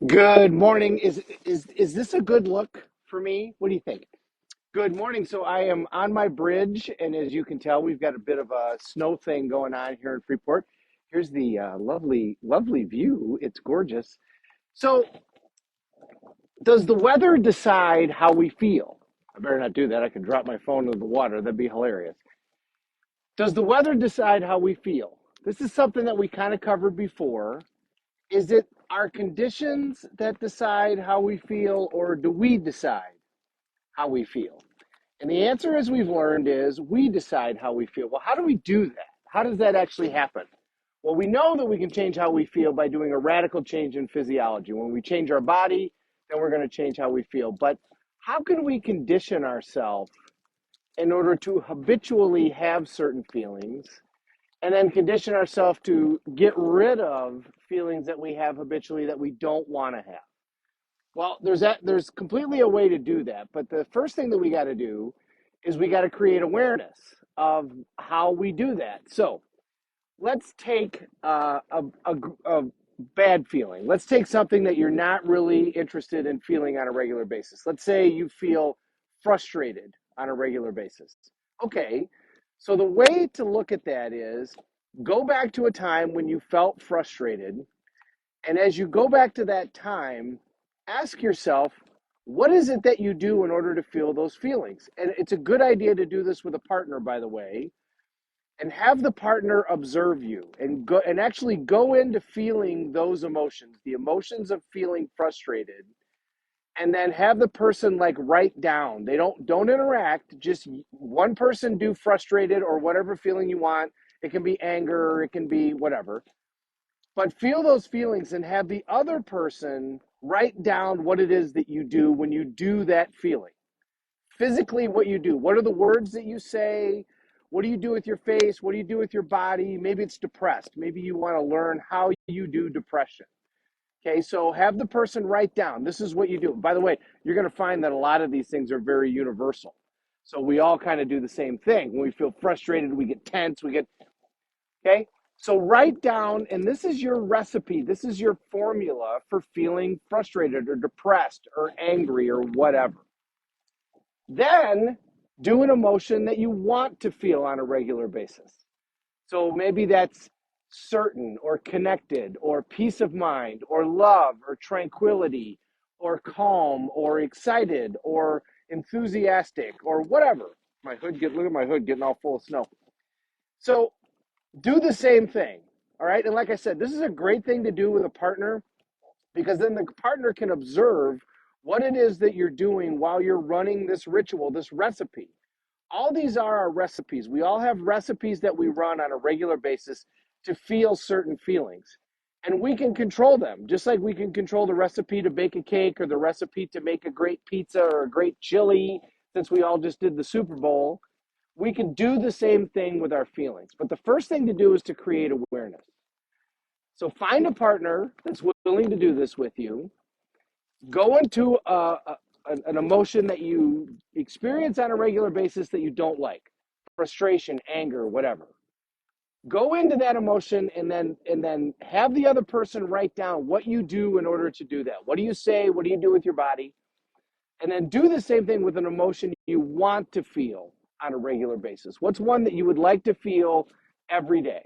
Good morning. Is this a good look for me? What do you think? Good morning. So I am on my bridge, and as you can tell, we've got a bit of a snow thing going on here in Freeport. Here's the lovely view. It's gorgeous. So, does the weather decide how we feel? I better not do that. I could drop my phone into the water. That'd be hilarious. Does the weather decide how we feel? This is something that we kind of covered before. Is it our conditions that decide how we feel, or do we decide how we feel? And the answer, as we've learned, is we decide how we feel. Well, how do we do that? How does that actually happen? Well, we know that we can change how we feel by doing a radical change in physiology. When we change our body, then we're going to change how we feel. But how can we condition ourselves in order to habitually have certain feelings and then condition ourselves to get rid of feelings that we have habitually that we don't want to have? Well, there's completely a way to do that, but the first thing that we got to do is we got to create awareness of how we do that. So let's take a bad feeling. Let's take something that you're not really interested in feeling on a regular basis. Let's say you feel frustrated on a regular basis. Okay, so the way to look at that is go back to a time when you felt frustrated, and as you go back to that time, ask yourself, what is it that you do in order to feel those feelings? And it's a good idea to do this with a partner, by the way, and have the partner observe you and go and actually go into feeling those emotions, the emotions of feeling frustrated, and then have the person like write down. They don't interact, just one person do frustrated or whatever feeling you want. It can be anger, or it can be whatever, but feel those feelings and have the other person write down what it is that you do when you do that feeling. Physically, what you do. What are the words that you say? What do you do with your face? What do you do with your body? Maybe it's depressed. Maybe you want to learn how you do depression. Okay, so have the person write down, this is what you do. By the way, you're going to find that a lot of these things are very universal. So we all kind of do the same thing. When we feel frustrated, we get tense, we get. Okay. So write down, and this is your recipe. This is your formula for feeling frustrated or depressed or angry or whatever. Then do an emotion that you want to feel on a regular basis. So maybe that's certain or connected or peace of mind or love or tranquility or calm or excited or enthusiastic or whatever. Look at my hood getting all full of snow. So do the same thing. All right. And like I said, this is a great thing to do with a partner because then the partner can observe what it is that you're doing while you're running this ritual, this recipe. All these are our recipes. We all have recipes that we run on a regular basis to feel certain feelings. And we can control them, just like we can control the recipe to bake a cake or the recipe to make a great pizza or a great chili, since we all just did the Super Bowl. We can do the same thing with our feelings. But the first thing to do is to create awareness. So find a partner that's willing to do this with you. Go into an emotion that you experience on a regular basis that you don't like, frustration, anger, whatever. Go into that emotion and then have the other person write down what you do in order to do that. What do you say? What do you do with your body? And then do the same thing with an emotion you want to feel on a regular basis. What's one that you would like to feel every day?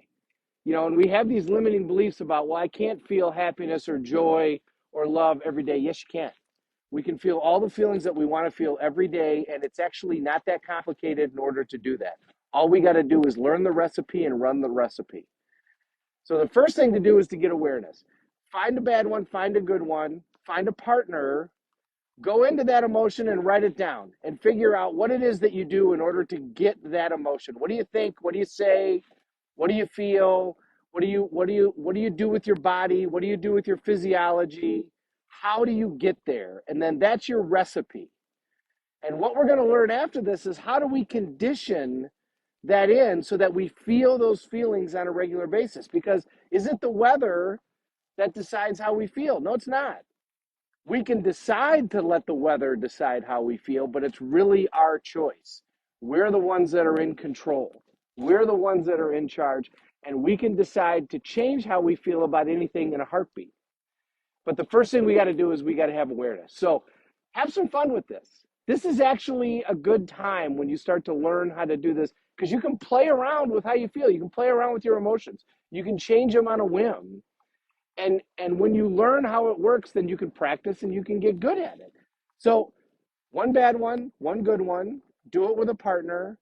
And we have these limiting beliefs about, well, I can't feel happiness or joy or love every day. Yes, you can. We can feel all the feelings that we want to feel every day, and it's actually not that complicated in order to do that. All we got to do is learn the recipe and run the recipe. So the first thing to do is to get awareness. Find a bad one, find a good one, find a partner, go into that emotion and write it down and figure out what it is that you do in order to get that emotion. What do you think? What do you say? What do you feel? What do you do with your body? What do you do with your physiology? How do you get there? And then that's your recipe. And what we're going to learn after this is how do we condition that in so that we feel those feelings on a regular basis? Because is it the weather that decides how we feel? No, it's not. We can decide to let the weather decide how we feel, but it's really our choice. We're the ones that are in control. We're the ones that are in charge, and we can decide to change how we feel about anything in a heartbeat. But the first thing we got to do is we got to have awareness. So have some fun with this. This is actually a good time when you start to learn how to do this because you can play around with how you feel. You can play around with your emotions. You can change them on a whim. And when you learn how it works, then you can practice and you can get good at it. So one bad one good one, do it with a partner.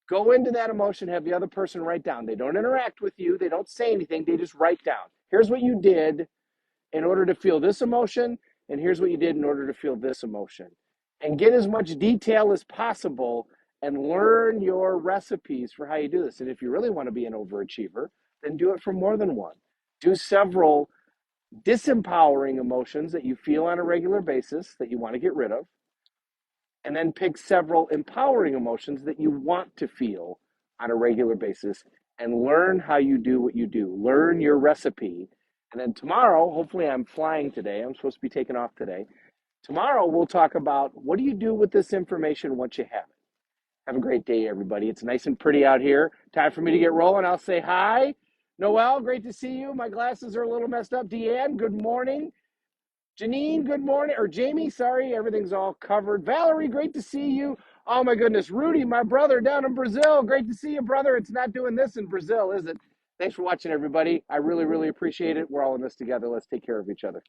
Go into that emotion, have the other person write down. They don't interact with you, they don't say anything, they just write down. Here's what you did in order to feel this emotion, and here's what you did in order to feel this emotion. And get as much detail as possible and learn your recipes for how you do this. And if you really want to be an overachiever, then do it for more than one. Do several disempowering emotions that you feel on a regular basis that you want to get rid of, and then pick several empowering emotions that you want to feel on a regular basis and learn how you do what you do. Learn your recipe. And then tomorrow, hopefully I'm flying today. I'm supposed to be taking off today. Tomorrow we'll talk about what do you do with this information once you have it. Have a great day, everybody. It's nice and pretty out here. Time for me to get rolling. I'll say hi. Noelle, great to see you. My glasses are a little messed up. Deanne, good morning. Janine, good morning. Or Jamie, sorry, everything's all covered. Valerie, great to see you. Oh my goodness. Rudy, my brother down in Brazil. Great to see you, brother. It's not doing this in Brazil, is it? Thanks for watching, everybody. I really, really appreciate it. We're all in this together. Let's take care of each other.